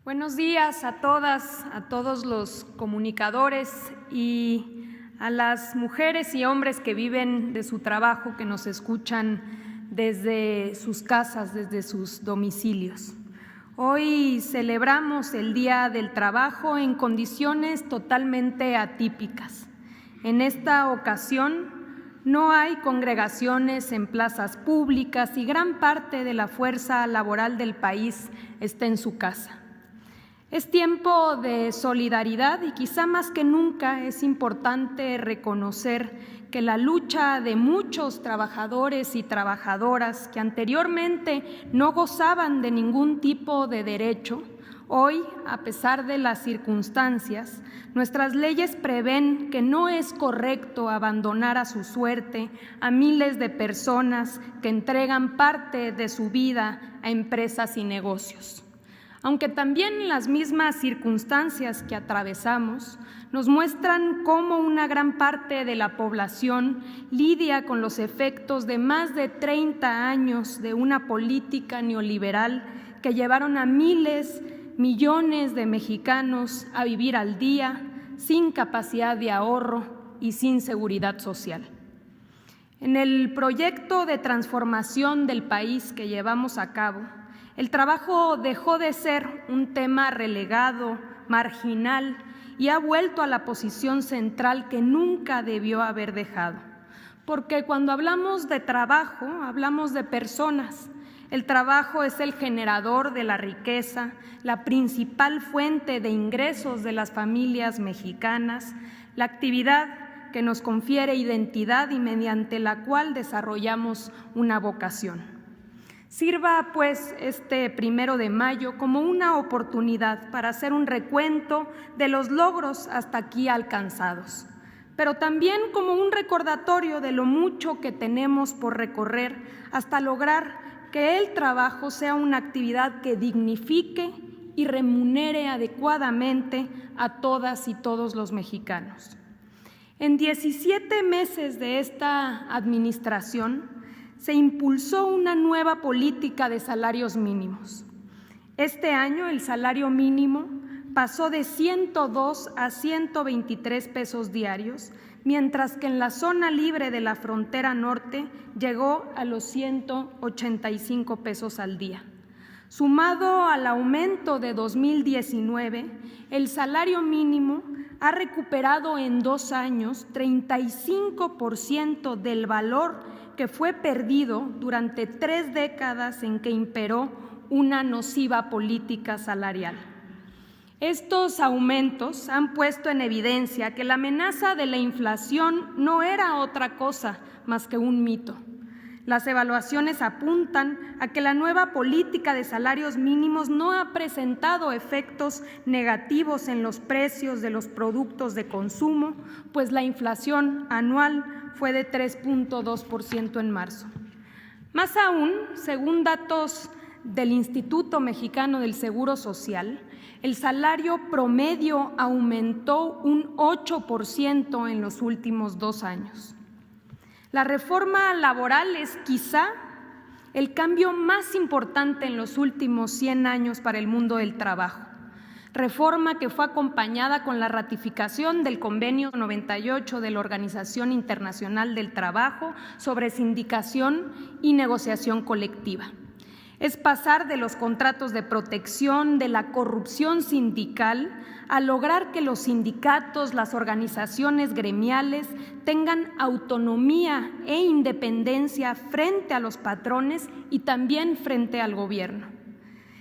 Buenos días a todas, a todos los comunicadores y a las mujeres y hombres que viven de su trabajo, que nos escuchan desde sus casas, desde sus domicilios. Hoy celebramos el Día del Trabajo en condiciones totalmente atípicas. En esta ocasión no hay congregaciones en plazas públicas y gran parte de la fuerza laboral del país está en su casa. Es tiempo de solidaridad y quizá más que nunca es importante reconocer que la lucha de muchos trabajadores y trabajadoras que anteriormente no gozaban de ningún tipo de derecho, hoy, a pesar de las circunstancias, nuestras leyes prevén que no es correcto abandonar a su suerte a miles de personas que entregan parte de su vida a empresas y negocios. Aunque también las mismas circunstancias que atravesamos nos muestran cómo una gran parte de la población lidia con los efectos de más de 30 años de una política neoliberal que llevaron a miles, millones de mexicanos a vivir al día, sin capacidad de ahorro y sin seguridad social. En el proyecto de transformación del país que llevamos a cabo, el trabajo dejó de ser un tema relegado, marginal, y ha vuelto a la posición central que nunca debió haber dejado. Porque cuando hablamos de trabajo, hablamos de personas. El trabajo es el generador de la riqueza, la principal fuente de ingresos de las familias mexicanas, la actividad que nos confiere identidad y mediante la cual desarrollamos una vocación. Sirva, pues, este 1 de mayo como una oportunidad para hacer un recuento de los logros hasta aquí alcanzados, pero también como un recordatorio de lo mucho que tenemos por recorrer hasta lograr que el trabajo sea una actividad que dignifique y remunere adecuadamente a todas y todos los mexicanos. En 17 meses de esta administración, se impulsó una nueva política de salarios mínimos. Este año el salario mínimo pasó de 102 a 123 pesos diarios, mientras que en la zona libre de la frontera norte llegó a los 185 pesos al día. Sumado al aumento de 2019, el salario mínimo ha recuperado en 2 años 35% del valor que fue perdido durante 3 décadas en que imperó una nociva política salarial. Estos aumentos han puesto en evidencia que la amenaza de la inflación no era otra cosa más que un mito. Las evaluaciones apuntan a que la nueva política de salarios mínimos no ha presentado efectos negativos en los precios de los productos de consumo, pues la inflación anual fue de 3.2% en marzo. Más aún, según datos del Instituto Mexicano del Seguro Social, el salario promedio aumentó un 8% en los últimos 2 años. La reforma laboral es quizá el cambio más importante en los últimos 100 años para el mundo del trabajo. Reforma que fue acompañada con la ratificación del Convenio 98 de la Organización Internacional del Trabajo sobre sindicación y negociación colectiva. Es pasar de los contratos de protección, de la corrupción sindical, a lograr que los sindicatos, las organizaciones gremiales tengan autonomía e independencia frente a los patrones y también frente al gobierno.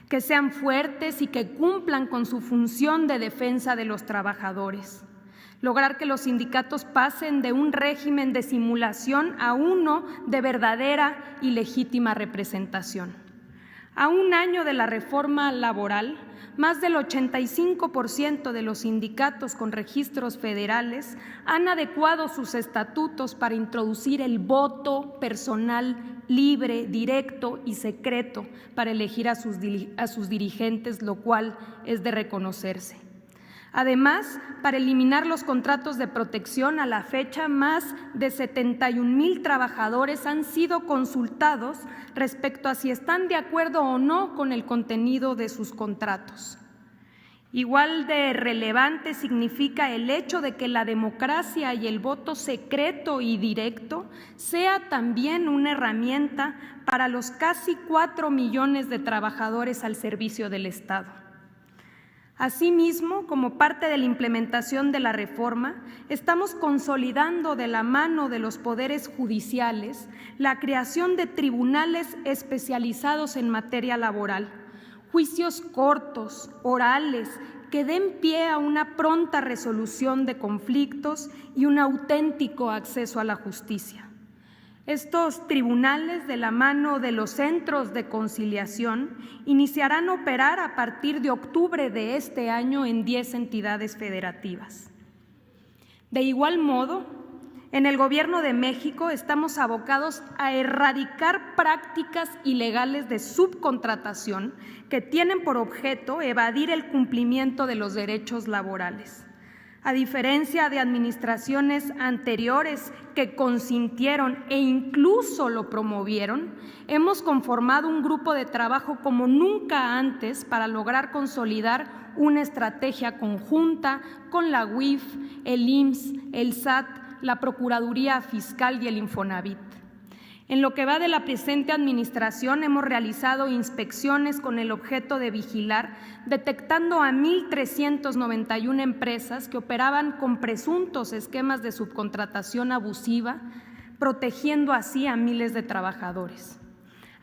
Que sean fuertes y que cumplan con su función de defensa de los trabajadores. Lograr que los sindicatos pasen de un régimen de simulación a uno de verdadera y legítima representación. A 1 año de la reforma laboral, más del 85% de los sindicatos con registros federales han adecuado sus estatutos para introducir el voto personal libre, directo y secreto para elegir a sus dirigentes, lo cual es de reconocerse. Además, para eliminar los contratos de protección, a la fecha más de 71,000 trabajadores han sido consultados respecto a si están de acuerdo o no con el contenido de sus contratos. Igual de relevante significa el hecho de que la democracia y el voto secreto y directo sea también una herramienta para los casi 4 millones de trabajadores al servicio del Estado. Asimismo, como parte de la implementación de la reforma, estamos consolidando de la mano de los poderes judiciales la creación de tribunales especializados en materia laboral, juicios cortos, orales, que den pie a una pronta resolución de conflictos y un auténtico acceso a la justicia. Estos tribunales, de la mano de los centros de conciliación, iniciarán a operar a partir de octubre de este año en 10 entidades federativas. De igual modo, en el Gobierno de México estamos abocados a erradicar prácticas ilegales de subcontratación que tienen por objeto evadir el cumplimiento de los derechos laborales. A diferencia de administraciones anteriores que consintieron e incluso lo promovieron, hemos conformado un grupo de trabajo como nunca antes para lograr consolidar una estrategia conjunta con la UIF, el IMSS, el SAT, la Procuraduría Fiscal y el Infonavit. En lo que va de la presente administración, hemos realizado inspecciones con el objeto de vigilar, detectando a 1,391 empresas que operaban con presuntos esquemas de subcontratación abusiva, protegiendo así a miles de trabajadores.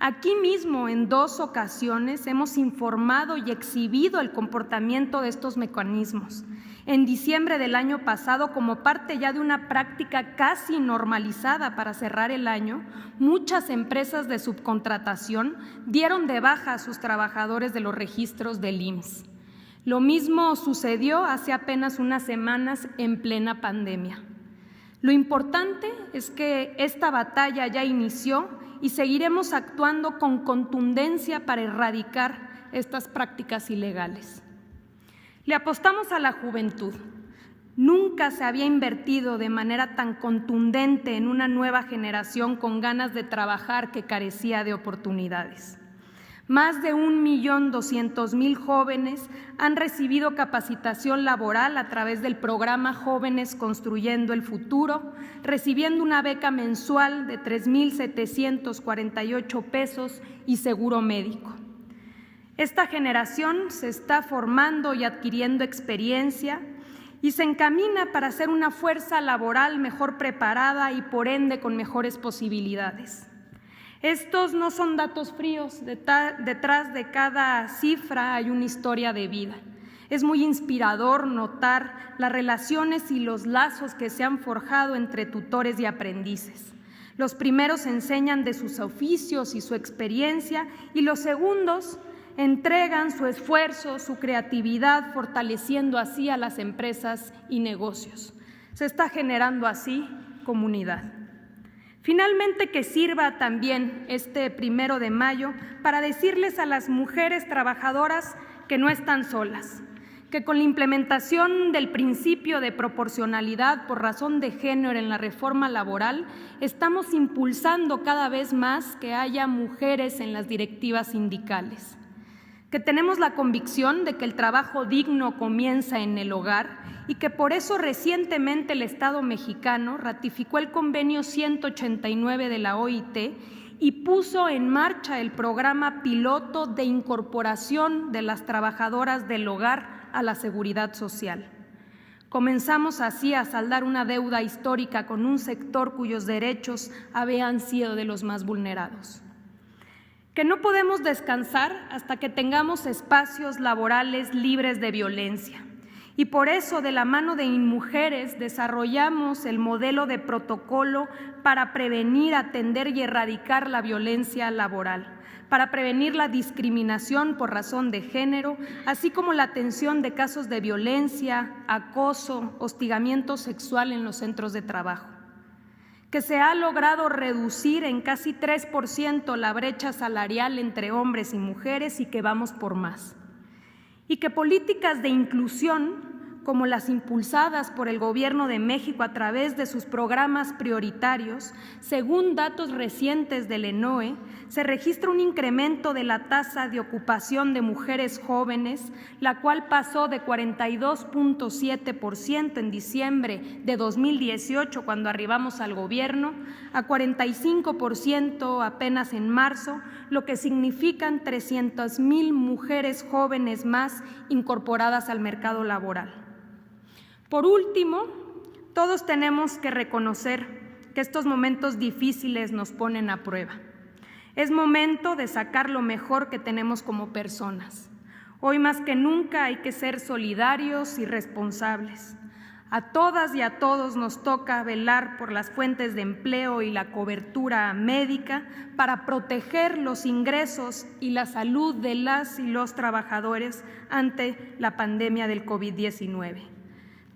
Aquí mismo, en 2 ocasiones, hemos informado y exhibido el comportamiento de estos mecanismos. En diciembre del año pasado, como parte ya de una práctica casi normalizada para cerrar el año, muchas empresas de subcontratación dieron de baja a sus trabajadores de los registros del IMSS. Lo mismo sucedió hace apenas unas semanas en plena pandemia. Lo importante es que esta batalla ya inició y seguiremos actuando con contundencia para erradicar estas prácticas ilegales. Le apostamos a la juventud. Nunca se había invertido de manera tan contundente en una nueva generación con ganas de trabajar que carecía de oportunidades. Más de 1.200.000 jóvenes han recibido capacitación laboral a través del programa Jóvenes Construyendo el Futuro, recibiendo una beca mensual de 3,748 pesos y seguro médico. Esta generación se está formando y adquiriendo experiencia y se encamina para ser una fuerza laboral mejor preparada y por ende con mejores posibilidades. Estos no son datos fríos, detrás de cada cifra hay una historia de vida. Es muy inspirador notar las relaciones y los lazos que se han forjado entre tutores y aprendices. Los primeros enseñan de sus oficios y su experiencia y los segundos entregan su esfuerzo, su creatividad, fortaleciendo así a las empresas y negocios. Se está generando así comunidad. Finalmente, que sirva también este 1 de mayo para decirles a las mujeres trabajadoras que no están solas, que con la implementación del principio de proporcionalidad por razón de género en la reforma laboral, estamos impulsando cada vez más que haya mujeres en las directivas sindicales, que tenemos la convicción de que el trabajo digno comienza en el hogar y que por eso recientemente el Estado mexicano ratificó el convenio 189 de la OIT y puso en marcha el programa piloto de incorporación de las trabajadoras del hogar a la seguridad social. Comenzamos así a saldar una deuda histórica con un sector cuyos derechos habían sido de los más vulnerados. Que no podemos descansar hasta que tengamos espacios laborales libres de violencia. Y por eso, de la mano de InMujeres, desarrollamos el modelo de protocolo para prevenir, atender y erradicar la violencia laboral, para prevenir la discriminación por razón de género, así como la atención de casos de violencia, acoso, hostigamiento sexual en los centros de trabajo. Que se ha logrado reducir en casi 3% la brecha salarial entre hombres y mujeres y que vamos por más. Y que políticas de inclusión como las impulsadas por el Gobierno de México a través de sus programas prioritarios, según datos recientes del ENOE, se registra un incremento de la tasa de ocupación de mujeres jóvenes, la cual pasó de 42.7% en diciembre de 2018, cuando arribamos al gobierno, a 45% apenas en marzo, lo que significan 300,000 mujeres jóvenes más incorporadas al mercado laboral. Por último, todos tenemos que reconocer que estos momentos difíciles nos ponen a prueba. Es momento de sacar lo mejor que tenemos como personas. Hoy más que nunca hay que ser solidarios y responsables. A todas y a todos nos toca velar por las fuentes de empleo y la cobertura médica para proteger los ingresos y la salud de las y los trabajadores ante la pandemia del COVID-19,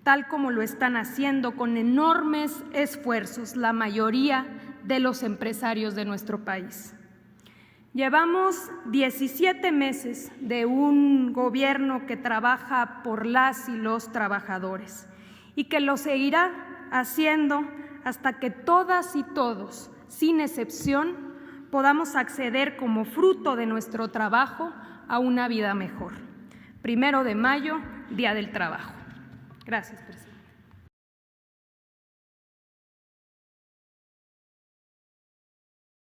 tal como lo están haciendo con enormes esfuerzos la mayoría de los empresarios de nuestro país. Llevamos 17 meses de un gobierno que trabaja por las y los trabajadores y que lo seguirá haciendo hasta que todas y todos, sin excepción, podamos acceder como fruto de nuestro trabajo a una vida mejor. 1 de mayo, Día del Trabajo. Gracias, presidente.